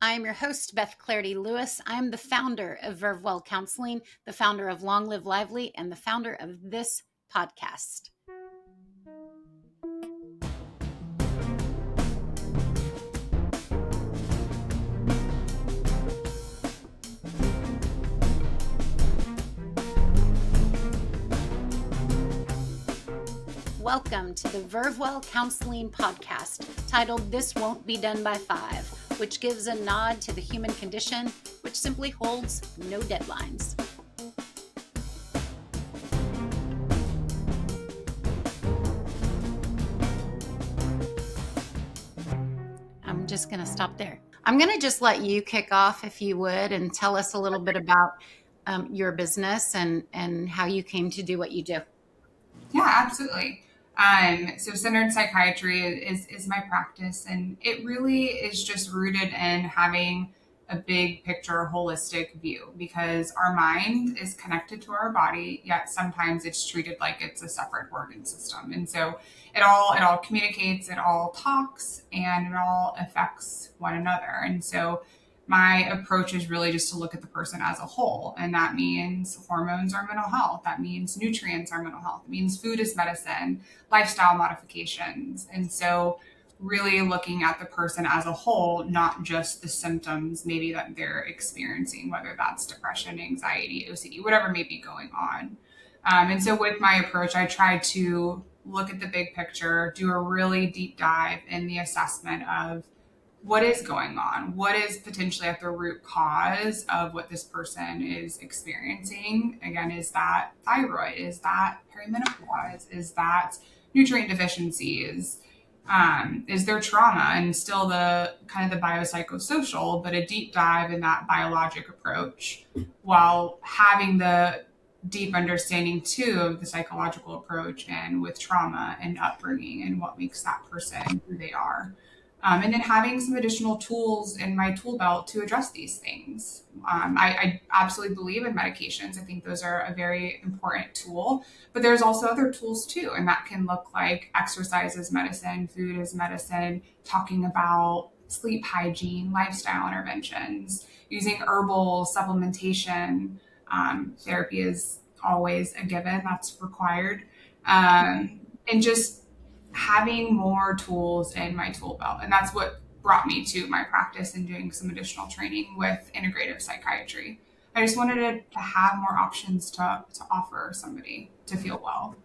I'm your host, Beth Clarity Lewis. I'm the founder of Verve Well Counseling, the founder of Long Live Lively, and the founder of this podcast. Welcome to the Verve Well Counseling podcast, titled This Won't Be Done by Five, which gives a nod to the human condition, which simply holds no deadlines. I'm just going to stop there. I'm going to just let you kick off, if you would, and tell us a little bit about your business and how you came to do what you do. Yeah, absolutely. So centered psychiatry is my practice, and it really is just rooted in having a big picture, holistic view, because our mind is connected to our body, yet sometimes it's treated like it's a separate organ system. And so it all communicates, it all talks, and it all affects one another. And so my approach is really just to look at the person as a whole. And that means hormones are mental health. That means nutrients are mental health. It means food is medicine, lifestyle modifications. And so really looking at the person as a whole, not just the symptoms maybe that they're experiencing, whether that's depression, anxiety, OCD, whatever may be going on. And so with my approach, I try to look at the big picture, do a really deep dive in the assessment of what is going on, what is potentially at the root cause of what this person is experiencing. Again, is that thyroid? Is that perimenopause? Is that nutrient deficiencies? Is there trauma? And still the kind of the biopsychosocial, but a deep dive in that biologic approach, while having the deep understanding too of the psychological approach and with trauma and upbringing and what makes that person who they are. And then having some additional tools in my tool belt to address these things. I absolutely believe in medications. I think those are a very important tool, but there's also other tools too. And that can look like exercise as medicine, food as medicine, talking about sleep hygiene, lifestyle interventions, using herbal supplementation. Therapy is always a given, that's required. And just having more tools in my tool belt. And that's what brought me to my practice and doing some additional training with integrative psychiatry. I just wanted to have more options to offer somebody to feel well.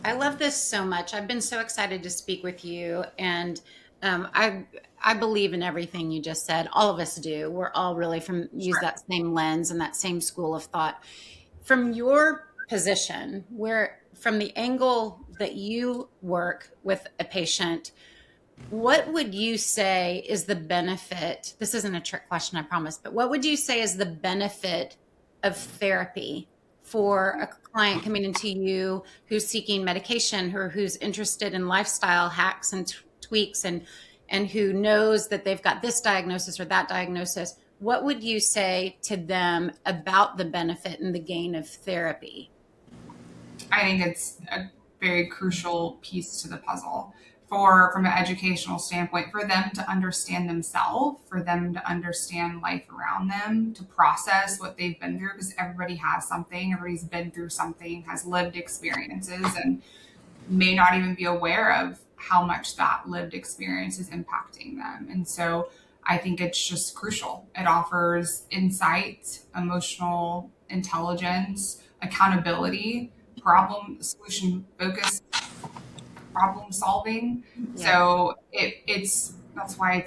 I love this so much. I've been so excited to speak with you, and I believe in everything you just said. All of us do. We're all really use Sure. that same lens and that same school of thought. From your position, where from the angle that you work with a patient, what would you say is the benefit? This isn't a trick question, I promise, but what would you say is the benefit of therapy for a client coming into you who's seeking medication or who's interested in lifestyle hacks and tweaks and who knows that they've got this diagnosis or that diagnosis? What would you say to them about the benefit and the gain of therapy? I think it's a very crucial piece to the puzzle for from an educational standpoint, for them to understand themselves, for them to understand life around them, to process what they've been through, because everybody has something, everybody's been through something, has lived experiences, and may not even be aware of how much that lived experience is impacting them. And so I think it's just crucial. It offers insight, emotional intelligence, accountability, problem solution focus, problem solving. Yeah. So it's that's why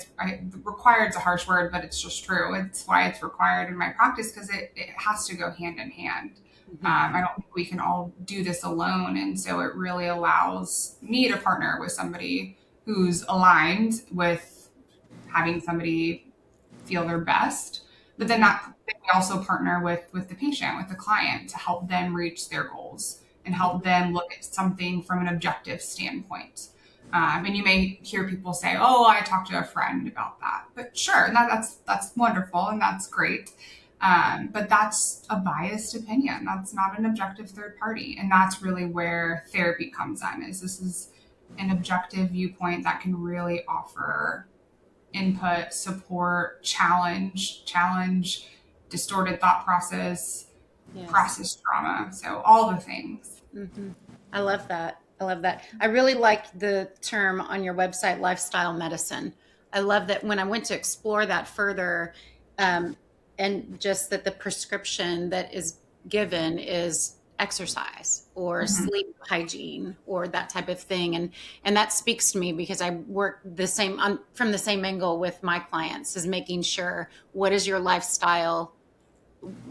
required is a harsh word, but it's just true. It's why it's required in my practice, because it has to go hand in hand. I don't think we can all do this alone. And so it really allows me to partner with somebody who's aligned with having somebody feel their best. But then we also partner with the patient, with the client, to help them reach their goals and help them look at something from an objective standpoint. And you may hear people say, "Oh, I talked to a friend about that." But sure, that's wonderful and that's great. But that's a biased opinion. That's not an objective third party, and that's really where therapy comes in. This is an objective viewpoint that can really offer input, support, challenge, distorted thought process, Yes. process trauma. So all the things. Hmm. I love that. I love that. I really like the term on your website, lifestyle medicine. I love that when I went to explore that further, um, and just that the prescription that is given is exercise or Mhm. sleep hygiene or that type of thing. And that speaks to me because I work the same on from the same angle with my clients, is making sure what is your lifestyle,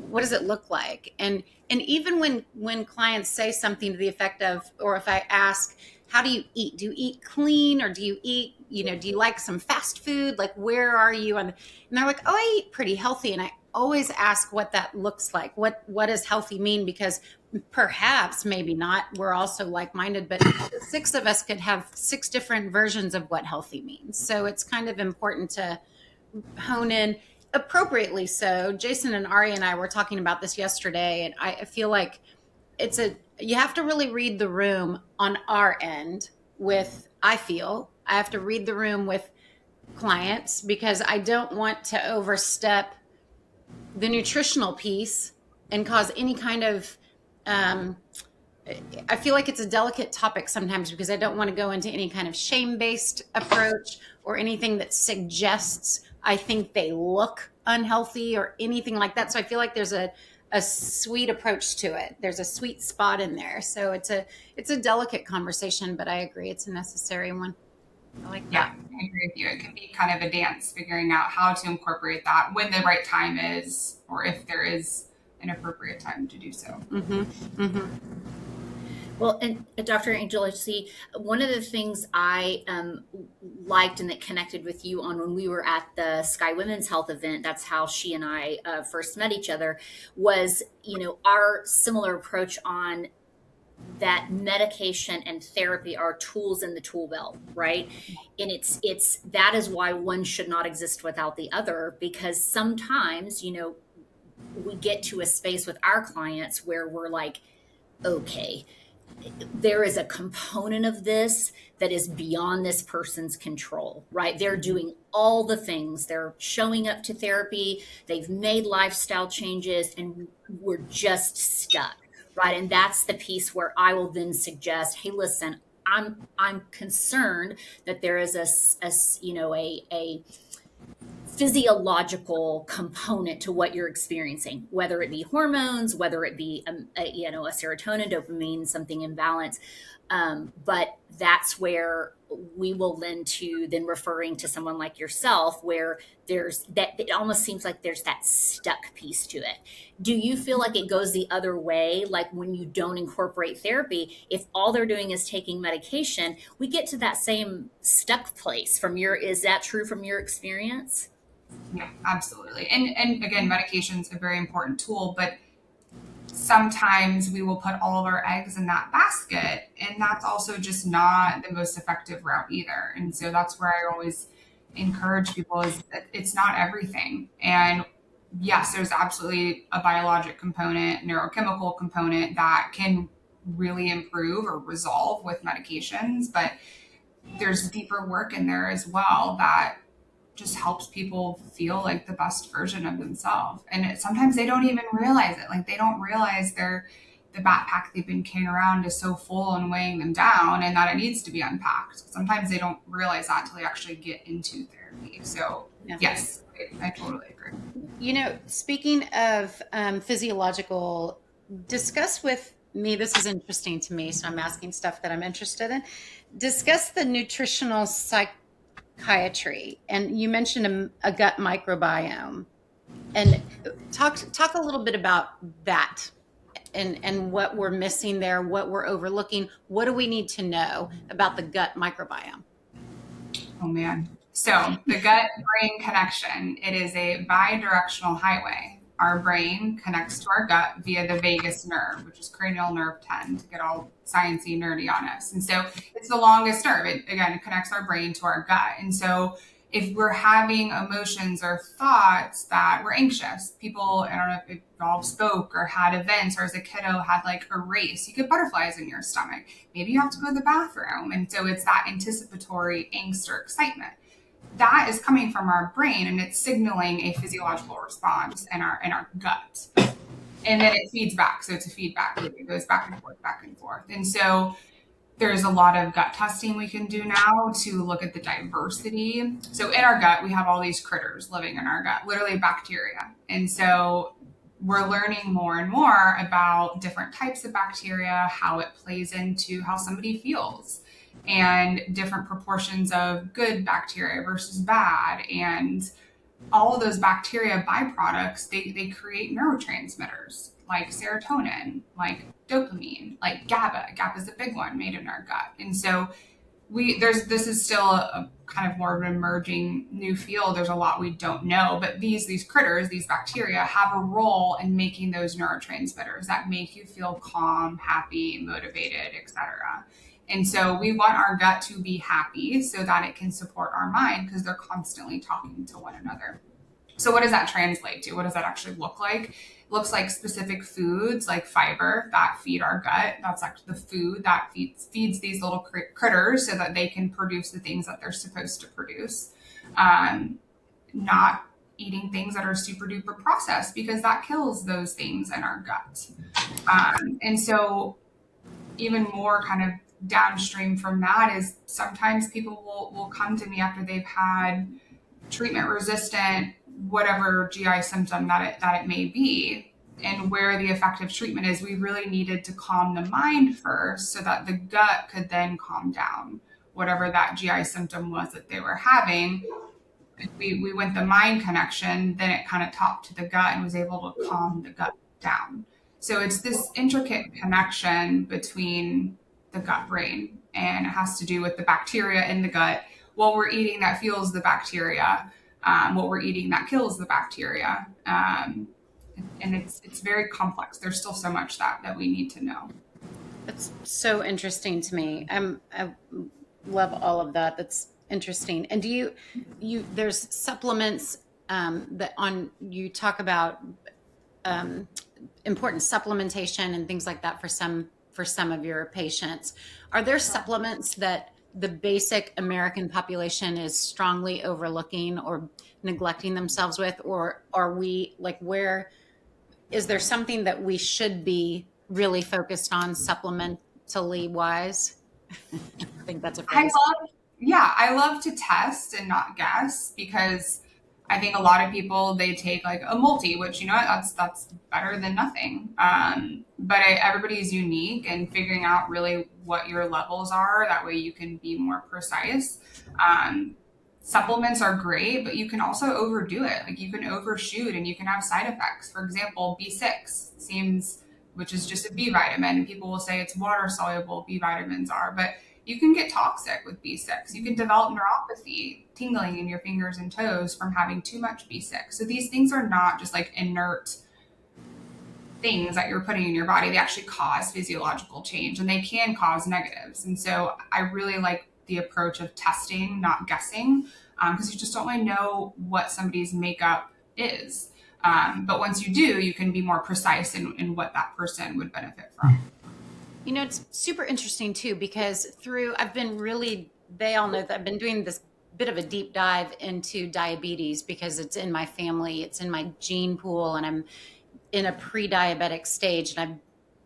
what does it look like, and even when clients say something to the effect of, or if I ask, how do you eat, do you eat clean, or do you eat, do you like some fast food, like where are you on, and they're like, oh, I eat pretty healthy. And I always ask what that looks like, what does healthy mean, because perhaps maybe not, we're also like-minded, but six of us could have six different versions of what healthy means. So it's kind of important to hone in appropriately. So Jason and Ari and I were talking about this yesterday, and I feel like you have to really read the room on our end with, I feel I have to read the room with clients because I don't want to overstep the nutritional piece and cause any kind of um, I feel like it's a delicate topic sometimes because I don't want to go into any kind of shame based approach or anything that suggests I think they look unhealthy or anything like that. So I feel like there's a sweet approach to it. There's a sweet spot in there. So it's a delicate conversation, but I agree it's a necessary one. I like Yeah, that. I agree with you. It can be kind of a dance figuring out how to incorporate that when the right time is, or if there is an appropriate time to do so. Mm-hmm. Mm-hmm. Well, and Dr. Angelocci, one of the things I liked and that connected with you on when we were at the Sky Women's Health event, that's how she and I first met each other, was, our similar approach on that medication and therapy are tools in the tool belt, right? And it's that is why one should not exist without the other, because sometimes, we get to a space with our clients where we're like, okay, there is a component of this that is beyond this person's control, right? They're doing all the things. They're showing up to therapy. They've made lifestyle changes and we're just stuck, right? And that's the piece where I will then suggest, hey, listen, I'm concerned that there is a physiological component to what you're experiencing, whether it be hormones, whether it be a serotonin, dopamine, something in balance. But that's where we will lend to then referring to someone like yourself, where there's that. It almost seems like there's that stuck piece to it. Do you feel like it goes the other way? Like when you don't incorporate therapy, if all they're doing is taking medication, we get to that same stuck place. Is that true from your experience? Yeah, absolutely. And again, medication's a very important tool, but sometimes we will put all of our eggs in that basket, and that's also just not the most effective route either. And so that's where I always encourage people is that it's not everything. And yes, there's absolutely a biologic component, neurochemical component that can really improve or resolve with medications, but there's deeper work in there as well that just helps people feel like the best version of themselves. And sometimes they don't even realize it. Like they don't realize the backpack they've been carrying around is so full and weighing them down and that it needs to be unpacked. Sometimes they don't realize that until they actually get into therapy. So Yeah. yes, I totally agree. Speaking of physiological, discuss with me, this is interesting to me, so I'm asking stuff that I'm interested in. Discuss the nutritional psychiatry. And you mentioned a gut microbiome. And talk a little bit about that and what we're missing there, what we're overlooking. What do we need to know about the gut microbiome? Oh man. So the gut brain connection, it is a bi-directional highway. Our brain connects to our gut via the vagus nerve, which is cranial nerve 10 to get all sciencey nerdy on us. And so it's the longest nerve. It connects our brain to our gut. And so if we're having emotions or thoughts that we're anxious, people, I don't know if you've all spoke or had events or as a kiddo had like a race, you get butterflies in your stomach. Maybe you have to go to the bathroom. And so it's that anticipatory angst or excitement. that is coming from our brain and it's signaling a physiological response in our gut. And then it feeds back. So it's a feedback loop. It goes back and forth, back and forth. And so there's a lot of gut testing we can do now to look at the diversity. So in our gut, we have all these critters living in our gut, literally bacteria. And so we're learning more and more about different types of bacteria, how it plays into how somebody feels, and different proportions of good bacteria versus bad. And all of those bacteria byproducts, they create neurotransmitters like serotonin, like dopamine, like GABA. GABA is a big one made in our gut. And so this is still a kind of more of an emerging new field. There's a lot we don't know, but these critters, these bacteria have a role in making those neurotransmitters that make you feel calm, happy, motivated, etc. And so we want our gut to be happy so that it can support our mind because they're constantly talking to one another. So what does that translate to? What does that actually look like? It looks like specific foods like fiber that feed our gut. That's actually the food that feeds these little critters so that they can produce the things that they're supposed to produce. Not eating things that are super duper processed because that kills those things in our gut. And so even more kind of downstream from that is sometimes people will come to me after they've had treatment resistant whatever GI symptom that it may be, and where the effective treatment is, we really needed to calm the mind first so that the gut could then calm down whatever that GI symptom was that they were having. We went the mind connection, then it kind of talked to the gut and was able to calm the gut down. So it's this intricate connection between the gut brain, and it has to do with the bacteria in the gut, what we're eating that fuels the bacteria, what we're eating that kills the bacteria. And it's very complex. There's still so much that we need to know. That's so interesting to me. I love all of that. That's interesting. And do you there's supplements that you talk about important supplementation and things like that for some of your patients. Are there supplements that the basic American population is strongly overlooking or neglecting themselves with, or are we like, where is there something that we should be really focused on supplementally wise? I think that's a phrase. I love to test and not guess, because I think a lot of people, they take like a multi, which, you know, that's better than nothing. But everybody's unique, and figuring out really what your levels are. That way you can be more precise. Supplements are great, but you can also overdo it. Like you can overshoot and you can have side effects. For example, B6 which is just a B vitamin. People will say it's water soluble, B vitamins are, but you can get toxic with B6. You can develop neuropathy, tingling in your fingers and toes from having too much B6. So these things are not just like inert things that you're putting in your body. They actually cause physiological change, and they can cause negatives. And so I really like the approach of testing, not guessing, because you just don't really know what somebody's makeup is. But once you do, you can be more precise in what that person would benefit from. You know, it's super interesting too, because they all know that I've been doing this bit of a deep dive into diabetes because it's in my family, it's in my gene pool, and I'm in a pre-diabetic stage, and I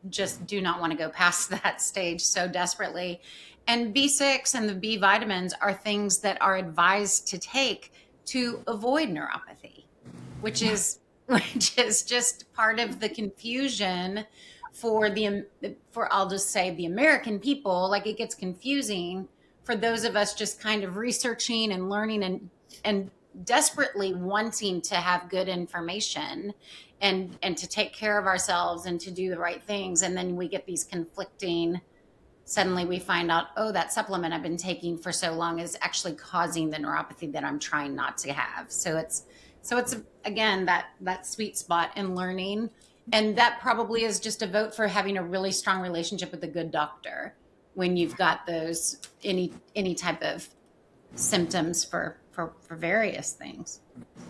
just do not want to go past that stage so desperately. And B6 and the B vitamins are things that are advised to take to avoid neuropathy, which is just part of the confusion for I'll just say the American people. Like, it gets confusing for those of us just kind of researching and learning and desperately wanting to have good information and to take care of ourselves and to do the right things. And then we get these conflicting, suddenly we find out, oh, that supplement I've been taking for so long is actually causing the neuropathy that I'm trying not to have. So it's again, that sweet spot in learning. And that probably is just a vote for having a really strong relationship with a good doctor when you've got those, any type of symptoms for various things.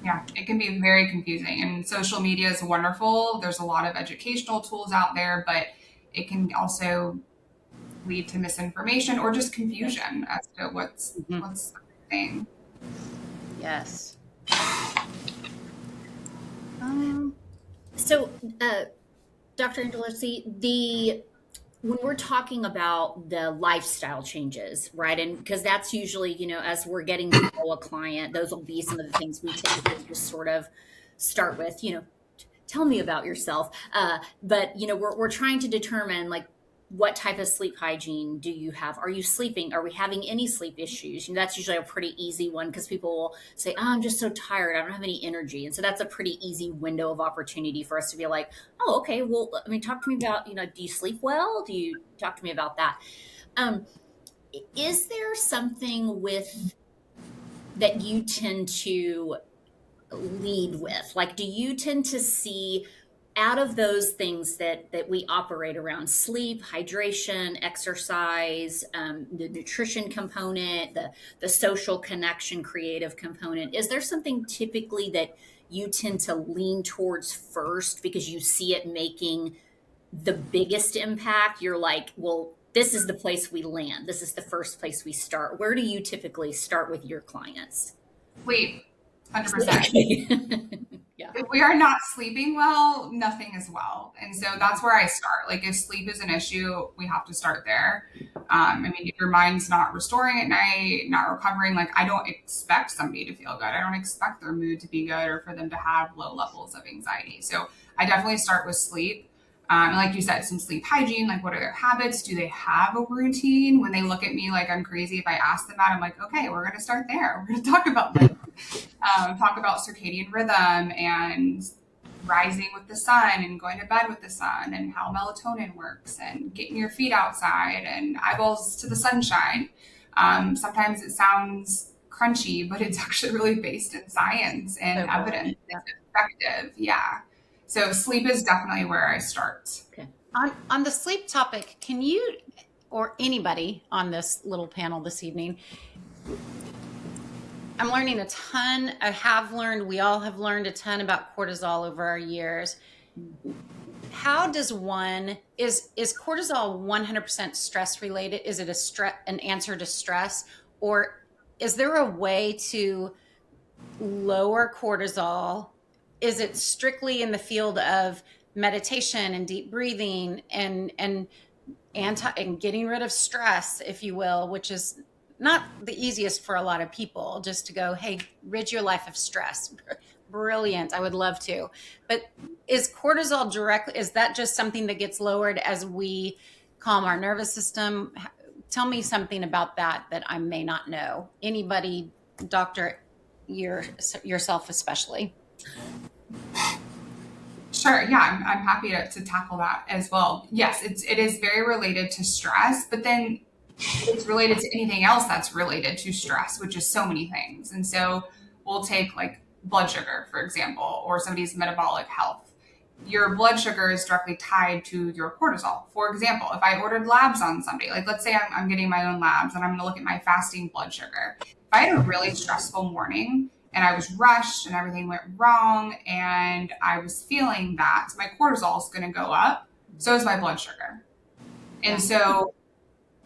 Yeah, it can be very confusing, and social media is wonderful. There's a lot of educational tools out there, but it can also lead to misinformation or just confusion as to what's the thing. Yes. So, Dr. Angelocci, when we're talking about the lifestyle changes, right? And because that's usually, as we're getting to know a client, those will be some of the things we typically just sort of start with, tell me about yourself. But we're trying to determine like what type of sleep hygiene do you have? Are you sleeping? Are we having any sleep issues? That's usually a pretty easy one because people will say, "Oh, I'm just so tired. I don't have any energy," and so that's a pretty easy window of opportunity for us to be like, "Oh, okay. Well, I mean, talk to me about do you sleep well? Do you talk to me about that?" Um, is there something with that you tend to lead with? Like, do you tend to see out of those things that we operate around sleep, hydration, exercise, the nutrition component, the social connection, creative component, is there something typically that you tend to lean towards first because you see it making the biggest impact? You're like, well, this is the place we land. This is the first place we start. Where do you typically start with your clients? Sleep, 100%. Yeah. If we are not sleeping well, nothing is well. And so that's where I start. Like if sleep is an issue, we have to start there. I mean, if your mind's not restoring at night, not recovering, like I don't expect somebody to feel good. I don't expect their mood to be good or for them to have low levels of anxiety. So I definitely start with sleep. And like you said, some sleep hygiene, like what are their habits? Do they have a routine? When they look at me like I'm crazy, if I ask them that, I'm like, okay, we're going to start there. We're going to talk about that. Talk about circadian rhythm and rising with the sun and going to bed with the sun and how melatonin works and getting your feet outside and eyeballs to the sunshine. Sometimes it sounds crunchy, but it's actually really based in science and evidence. Yeah. It's effective. Yeah. So sleep is definitely where I start. Okay. On the sleep topic, can you, or anybody on this little panel this evening, I'm learning a ton. We all have learned a ton about cortisol over our years. How does is cortisol 100% stress related? Is it an answer to stress? Or is there a way to lower cortisol? Is it strictly in the field of meditation and deep breathing and getting rid of stress, if you will, which is not the easiest for a lot of people, just to go, hey, rid your life of stress. Brilliant. I would love to. But is cortisol is that just something that gets lowered as we calm our nervous system? Tell me something about that I may not know. Anybody, doctor, yourself especially. Sure. Yeah, I'm happy to tackle that as well. Yes, it is very related to stress, but then it's related to anything else that's related to stress, which is so many things. And so we'll take like blood sugar, for example, or somebody's metabolic health. Your blood sugar is directly tied to your cortisol. For example, if I ordered labs on somebody, like let's say I'm getting my own labs and I'm going to look at my fasting blood sugar. If I had a really stressful morning and I was rushed and everything went wrong and I was feeling that, my cortisol is going to go up. So is my blood sugar. And so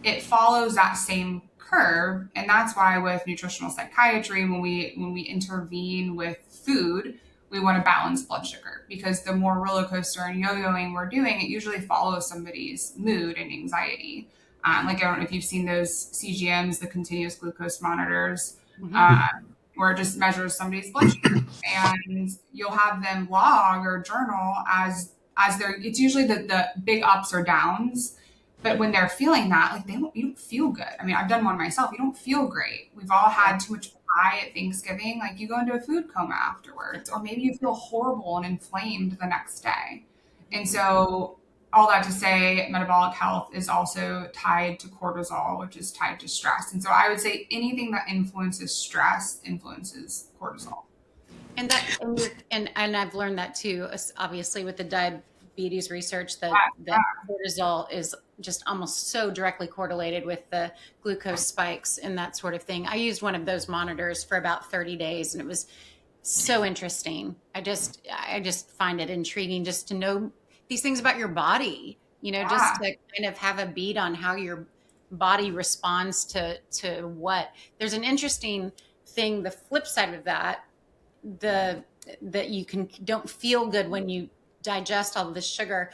it follows that same curve. And that's why with nutritional psychiatry, when we intervene with food, we want to balance blood sugar, because the more roller coaster and yo-yoing we're doing, it usually follows somebody's mood and anxiety. Like, I don't know if you've seen those CGMs, the continuous glucose monitors, where it just measures somebody's blood sugar, and you'll have them log or journal as it's usually the big ups or downs. But when they're feeling that, like you don't feel good. I mean, I've done one myself. You don't feel great. We've all had too much pie at Thanksgiving. Like you go into a food coma afterwards, or maybe you feel horrible and inflamed the next day. And so all that to say, metabolic health is also tied to cortisol, which is tied to stress. And so I would say anything that influences stress influences cortisol. And I've learned that too, obviously with the diabetes research, that cortisol is just almost so directly correlated with the glucose spikes and that sort of thing. I used one of those monitors for about 30 days and it was so interesting. I just find it intriguing just to know these things about your body, just to kind of have a beat on how your body responds to what. There's an interesting thing, the flip side of that, that you don't feel good when you digest all of this sugar,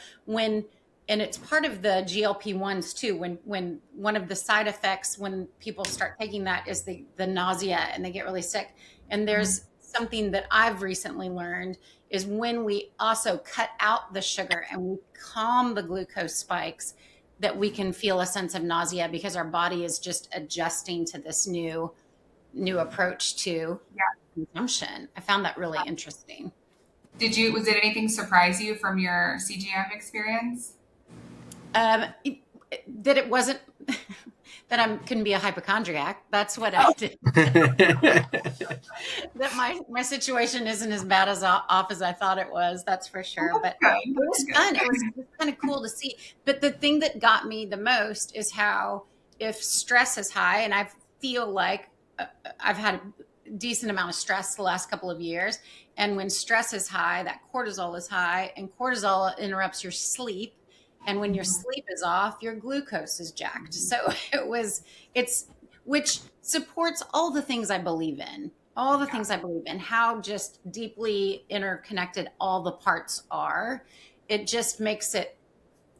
and it's part of the GLP-1s too, when one of the side effects when people start taking that is the nausea, and they get really sick. And there's something that I've recently learned is when we also cut out the sugar and we calm the glucose spikes, that we can feel a sense of nausea, because our body is just adjusting to this new approach to consumption. I found that really interesting. Was it anything surprise you from your CGM experience? That it wasn't that I couldn't be a hypochondriac. That's what I did. That my situation isn't as bad as off as I thought it was. That's for sure. But it was fun. It was kind of cool to see. But the thing that got me the most is how, if stress is high, and I feel like I've had a decent amount of stress the last couple of years, and when stress is high, that cortisol is high, and cortisol interrupts your sleep. And when your sleep is off, your glucose is jacked. So which supports all the things I believe in, how just deeply interconnected all the parts are. It just makes it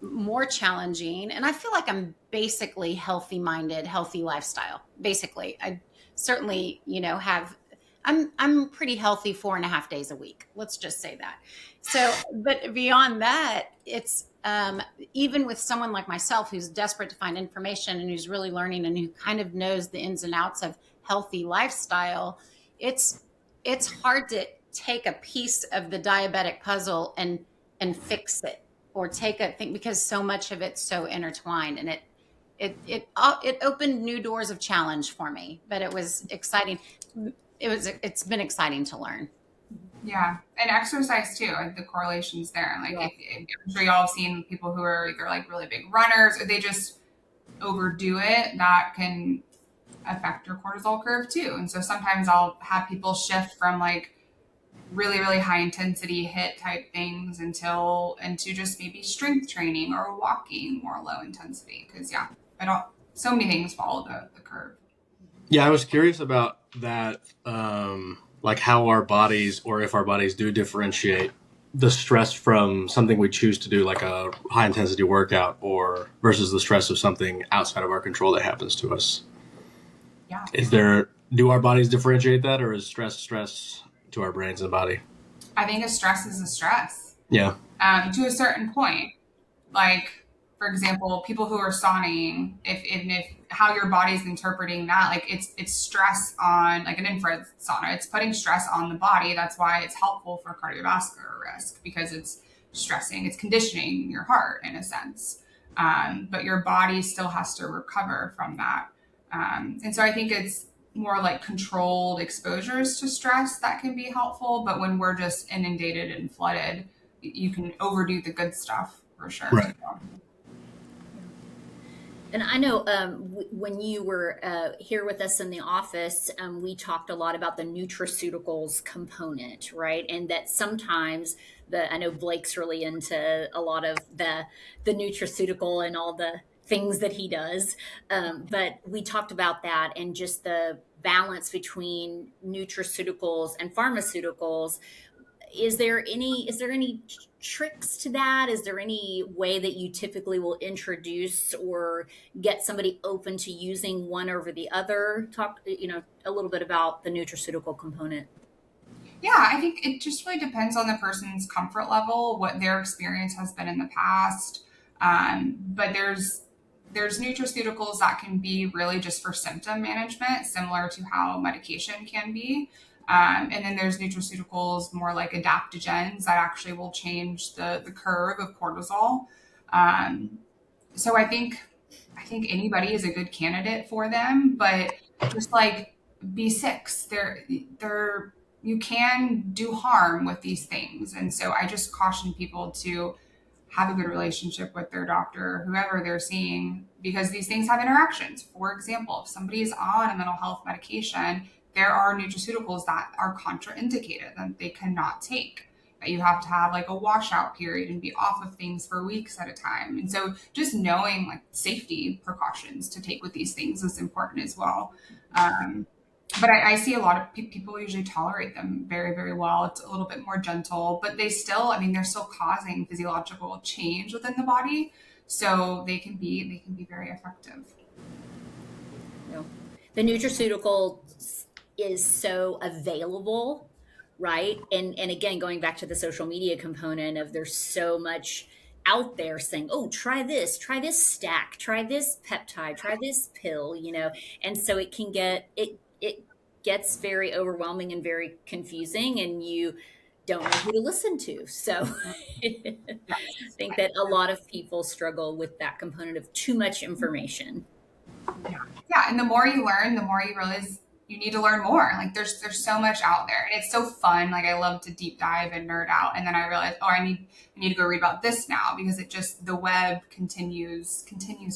more challenging. And I feel like I'm basically healthy minded, healthy lifestyle. Basically, I certainly, I'm pretty healthy 4.5 days a week. Let's just say that. So, but beyond that, it's, even with someone like myself who's desperate to find information and who's really learning and who kind of knows the ins and outs of healthy lifestyle, it's hard to take a piece of the diabetic puzzle and fix it, or take a thing, because so much of it's so intertwined, and it opened new doors of challenge for me. But it was exciting. It's been exciting to learn. Yeah, and exercise too. The correlations there. Like, I'm sure y'all have seen people who are either like really big runners, or they just overdo it. That can affect your cortisol curve too. And so sometimes I'll have people shift from like really, really high intensity hit type things into just maybe strength training or walking, more low intensity. Because so many things follow the curve. Yeah, I was curious about that. Like how our bodies, or if our bodies do differentiate the stress from something we choose to do, like a high intensity workout, or versus the stress of something outside of our control that happens to us. Yeah. Do our bodies differentiate that, or is stress to our brains and body? I think a stress is a stress. Yeah. To a certain point. Like, for example, people who are sauning, if how your body's interpreting that, like it's stress on, like an infrared sauna, it's putting stress on the body. That's why it's helpful for cardiovascular risk, because it's stressing, it's conditioning your heart in a sense. But your body still has to recover from that. And so I think it's more like controlled exposures to stress that can be helpful. But when we're just inundated and flooded, you can overdo the good stuff for sure. Right. And I know when you were here with us in the office, we talked a lot about the nutraceuticals component, right? And that sometimes I know Blake's really into a lot of the nutraceutical and all the things that he does. But we talked about that, and just the balance between nutraceuticals and pharmaceuticals. Is there any tricks to that? Is there any way that you typically will introduce or get somebody open to using one over the other? Talk, a little bit about the nutraceutical component. Yeah, I think it just really depends on the person's comfort level, what their experience has been in the past. But there's nutraceuticals that can be really just for symptom management, similar to how medication can be. And then there's nutraceuticals more like adaptogens that actually will change the curve of cortisol. So I think anybody is a good candidate for them, but just like B6, you can do harm with these things. And so I just caution people to have a good relationship with their doctor, whoever they're seeing, because these things have interactions. For example, if somebody is on a mental health medication, there are nutraceuticals that are contraindicated that they cannot take, that you have to have like a washout period and be off of things for weeks at a time. And so just knowing like safety precautions to take with these things is important as well. but I see a lot of people usually tolerate them very, very well. It's a little bit more gentle, but they still, I mean, they're still causing physiological change within the body. So they can be very effective. No. The nutraceutical is so available, right? And again, going back to the social media component of there's so much out there saying, oh, try this stack, try this peptide, try this pill, you know. And so it can get it gets very overwhelming and very confusing, and you don't know who to listen to. So I think that a lot of people struggle with that component of too much information. Yeah. Yeah. And the more you learn, the more you realize you need to learn more. Like there's so much out there. And it's so fun. Like I love to deep dive and nerd out. And then I realize, oh, I need to go read about this now because it just the web continues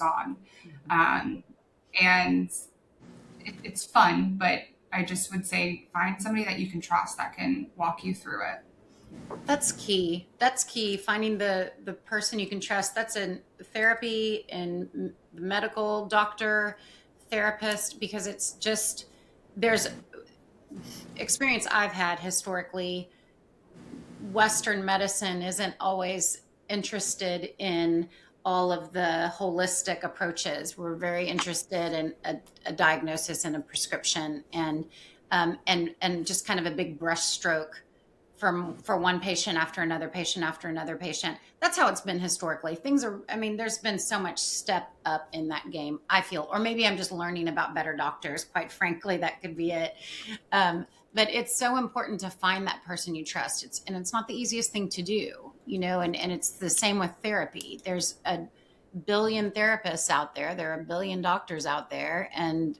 on. And it's fun, but I just would say find somebody that you can trust that can walk you through it. That's key. That's key. Finding the person you can trust. That's in therapy and medical doctor, therapist, because it's just there's experience I've had historically. Western medicine isn't always interested in all of the holistic approaches. We're very interested in a diagnosis and a prescription, and just kind of a big brush stroke for one patient after another patient after another patient. That's how it's been historically. Things are, I mean, there's been so much step up in that game, I feel, or maybe I'm just learning about better doctors, quite frankly, that could be it. But it's so important to find that person you trust. And it's not the easiest thing to do, you know, and it's the same with therapy. There's a billion therapists out there. There are a billion doctors out there, and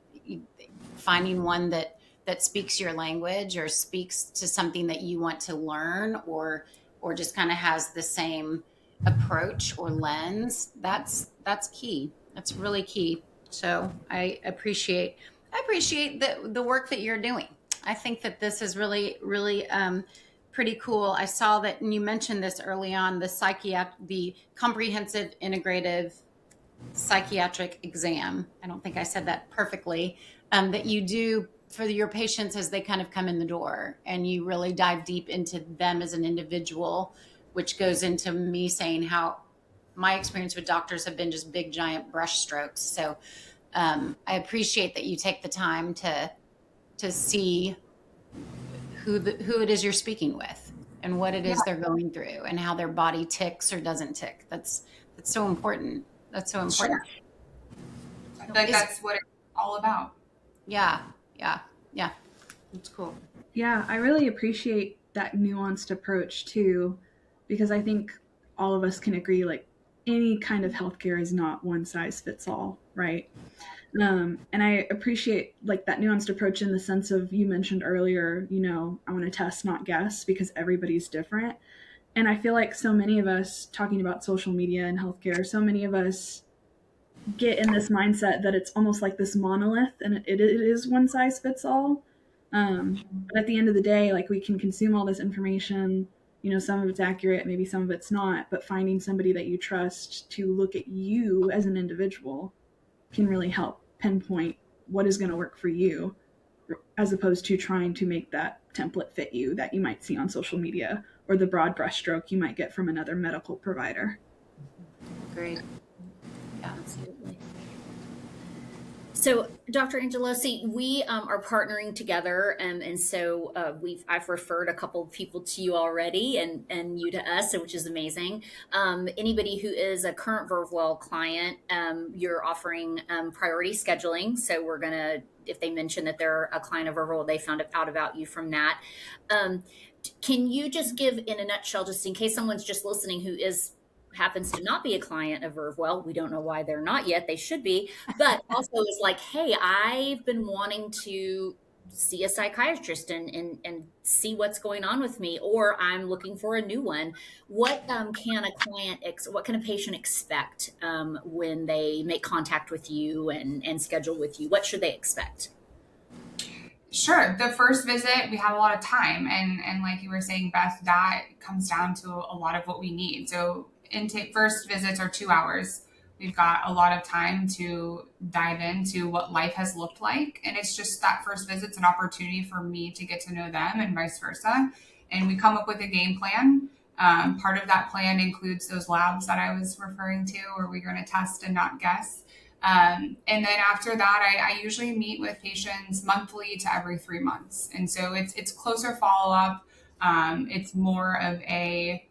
finding one that speaks your language or speaks to something that you want to learn, or just kind of has the same approach or lens, that's key. That's really key. So I appreciate the work that you're doing. I think that this is really pretty cool. I saw that, and you mentioned this early on, the comprehensive integrative psychiatric exam. I don't think I said that perfectly. That you do for your patients as they kind of come in the door, and you really dive deep into them as an individual, which goes into me saying how my experience with doctors have been just big giant brush strokes. So I appreciate that you take the time to see who it is you're speaking with and what it Yeah, is they're going through and how their body ticks or doesn't tick. That's so important. That's so important. sure. I feel like that's what it's all about. Yeah, yeah, yeah. It's cool. Yeah, I really appreciate that nuanced approach too, because I think all of us can agree like any kind of healthcare is not one size fits all, right? And I appreciate like that nuanced approach in the sense of you mentioned earlier, you know, I want to test, not guess, because everybody's different. And I feel like so many of us talking about social media and healthcare, so many of us get in this mindset that it's almost like this monolith and it is one size fits all. But at the end of the day, like we can consume all this information, you know, some of it's accurate, maybe some of it's not, but finding somebody that you trust to look at you as an individual can really help pinpoint what is going to work for you, as opposed to trying to make that template fit you that you might see on social media or the broad brushstroke you might get from another medical provider. Great. Yeah. Absolutely. So, Dr. Angelocci, we are partnering together, and so I've referred a couple of people to you already, and you to us, which is amazing. Anybody who is a current Vervewell client, you're offering priority scheduling. So we're gonna, if they mention that they're a client of Vervewell, they found out about you from that. Can you just give, in a nutshell, just in case someone's just listening who happens to not be a client of Vervewell, we don't know why they're not yet, they should be, but also is like, hey, I've been wanting to see a psychiatrist and see what's going on with me, or I'm looking for a new one. What can what can a patient expect when they make contact with you and schedule with you? What should they expect? Sure. The first visit, we have a lot of time. And like you were saying, Beth, that comes down to a lot of what we need. So first visits are 2 hours. We've got a lot of time to dive into what life has looked like. And it's just that first visit's an opportunity for me to get to know them and vice versa. And we come up with a game plan. Part of that plan includes those labs that I was referring to, where we're going to test and not guess. And then after that, I usually meet with patients monthly to every 3 months. And so it's closer follow up. It's more of a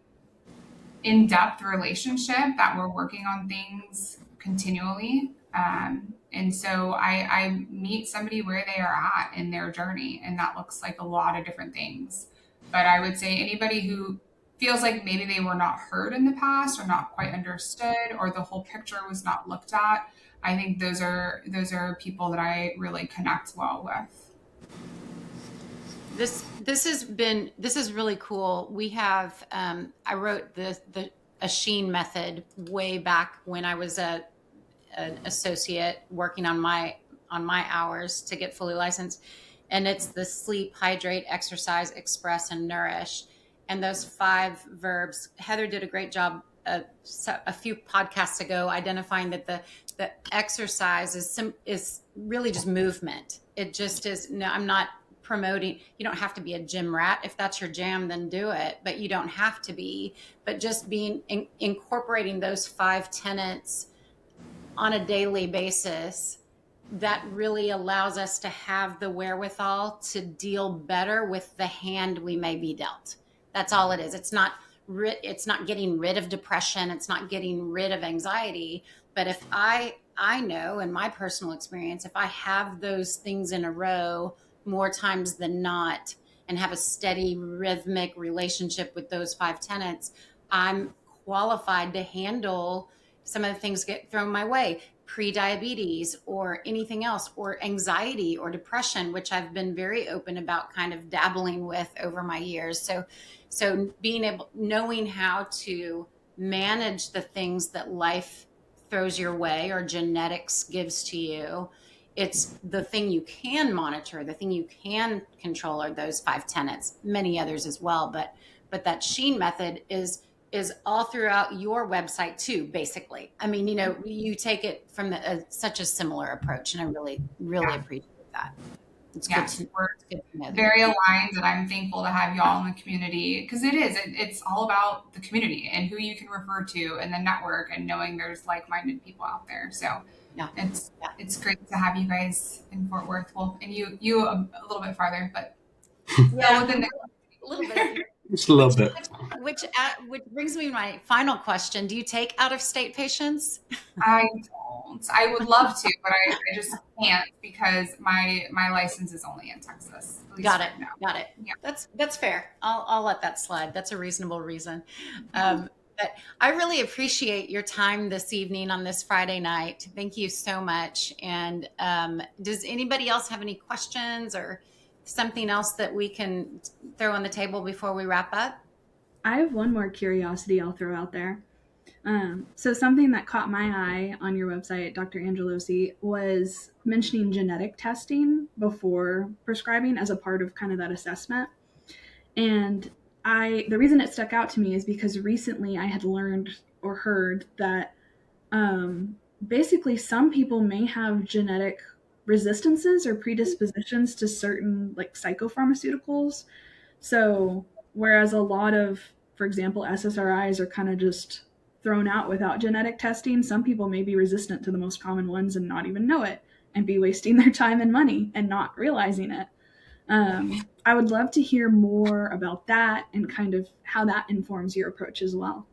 in-depth relationship that we're working on things continually. And so I meet somebody where they are at in their journey, and that looks like a lot of different things. But I would say anybody who feels like maybe they were not heard in the past or not quite understood or the whole picture was not looked at, I think those are people that I really connect well with. This is really cool. We have I wrote a Sheen method way back when I was an associate working on my hours to get fully licensed, and it's the sleep, hydrate, exercise, express, and nourish. And those 5 verbs, Heather did a great job a few podcasts ago identifying that the exercise is really just movement. It just is. No, I'm not promoting. You don't have to be a gym rat. If that's your jam, then do it, but you don't have to be. But just incorporating those 5 tenets on a daily basis, that really allows us to have the wherewithal to deal better with the hand we may be dealt. That's all it is. It's not getting rid of depression. It's not getting rid of anxiety. But if I know in my personal experience, if I have those things in a row more times than not and have a steady rhythmic relationship with those 5 tenets, I'm qualified to handle some of the things get thrown my way, pre-diabetes or anything else, or anxiety or depression, which I've been very open about kind of dabbling with over my years. So knowing how to manage the things that life throws your way or genetics gives to you, it's the thing you can monitor, the thing you can control are those 5 tenets, many others as well. But that Sheen method is all throughout your website too, basically. I mean, you take it from such a similar approach, and I really, really appreciate that. It's good to know that. Very aligned, and I'm thankful to have y'all in the community, because it's all about the community and who you can refer to and the network and knowing there's like-minded people out there. So it's great to have you guys in Fort Worth. Well, and you a little bit farther, but within a little bit. Just a little bit. Which brings me to my final question. Do you take out-of-state patients? I don't. I would love to, but I just can't because my license is only in Texas. Got it. Right now. Got it. Yeah. That's fair. I'll let that slide. That's a reasonable reason. But I really appreciate your time this evening on this Friday night. Thank you so much. And does anybody else have any questions or something else that we can throw on the table before we wrap up? I have one more curiosity I'll throw out there. So something that caught my eye on your website, Dr. Angelocci, was mentioning genetic testing before prescribing as a part of kind of that assessment. And the reason it stuck out to me is because recently I had learned or heard that basically some people may have genetic resistances or predispositions to certain psychopharmaceuticals. So whereas a lot of, for example, SSRIs are kind of just thrown out without genetic testing, some people may be resistant to the most common ones and not even know it and be wasting their time and money and not realizing it. I would love to hear more about that and kind of how that informs your approach as well.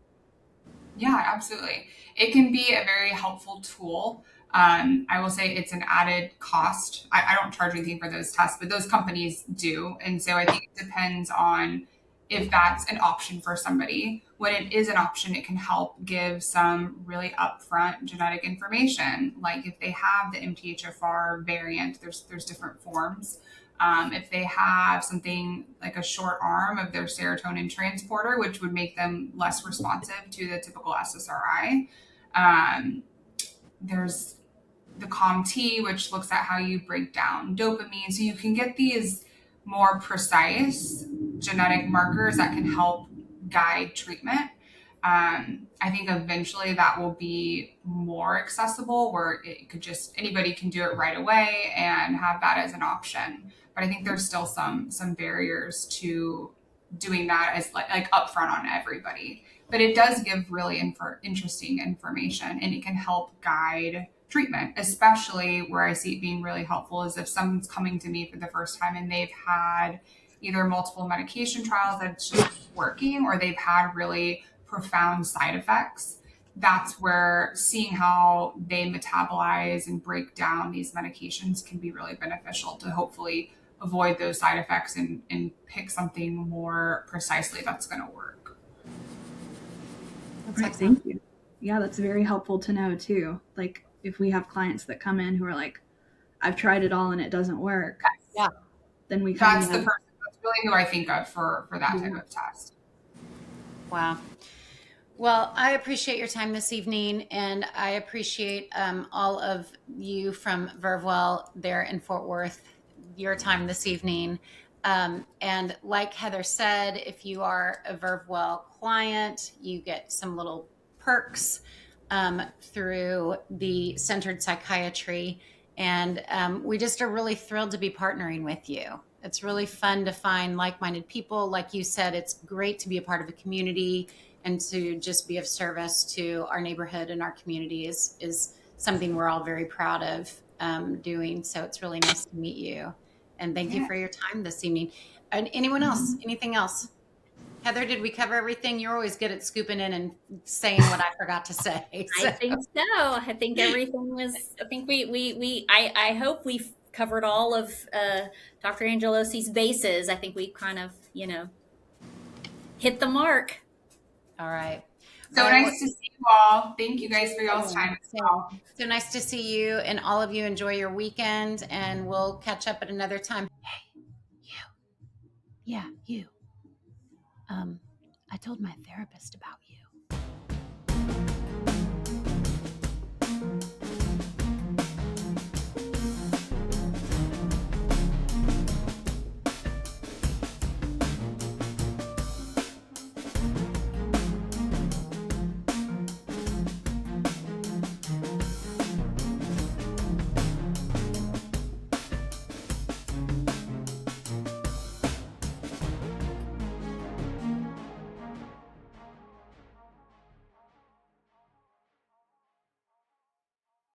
Yeah, absolutely. It can be a very helpful tool. I will say it's an added cost. I don't charge anything for those tests, but those companies do. And so I think it depends on if that's an option for somebody. When it is an option, it can help give some really upfront genetic information. Like if they have the MTHFR variant, there's different forms. If they have something like a short arm of their serotonin transporter, which would make them less responsive to the typical SSRI. There's the COMT, which looks at how you break down dopamine. So you can get these more precise genetic markers that can help guide treatment. I think eventually that will be more accessible where it could just anybody can do it right away and have that as an option. But I think there's still some barriers to doing that as like upfront on everybody. But it does give really interesting information and it can help guide treatment, especially where I see it being really helpful is if someone's coming to me for the first time and they've had either multiple medication trials that's just working or they've had really profound side effects. That's where seeing how they metabolize and break down these medications can be really beneficial to hopefully avoid those side effects and pick something more precisely that's going to work. That's Right, excellent. thank you. Yeah, that's very helpful to know too. Like if we have clients that come in who are like, I've tried it all and it doesn't work, Yeah. then we kind That's of the have, person. That's really who I think of for that type yeah. of test. Wow. Well, I appreciate your time this evening, and I appreciate all of you from Vervewell there in Fort Worth, your time this evening. And like Heather said, if you are a Vervewell client, you get some little perks through the Centered Psychiatry. And we just are really thrilled to be partnering with you. It's really fun to find like-minded people. Like you said, it's great to be a part of a community and to just be of service to our neighborhood and our community is something we're all very proud of doing. So it's really nice to meet you. And thank you Yeah. for your time this evening. And anyone else? Anything else? Heather, did we cover everything? You're always good at scooping in and saying what I forgot to say. I think so. I think everything was, I think I hope we've covered all of Dr. Angeloci's bases. I think we kind of, hit the mark. All right. So All right, nice to see you all. Thank you guys for y'all's time as well. So nice to see you, and all of you enjoy your weekend, and we'll catch up at another time. Hey, you. Yeah, you. I told my therapist about you.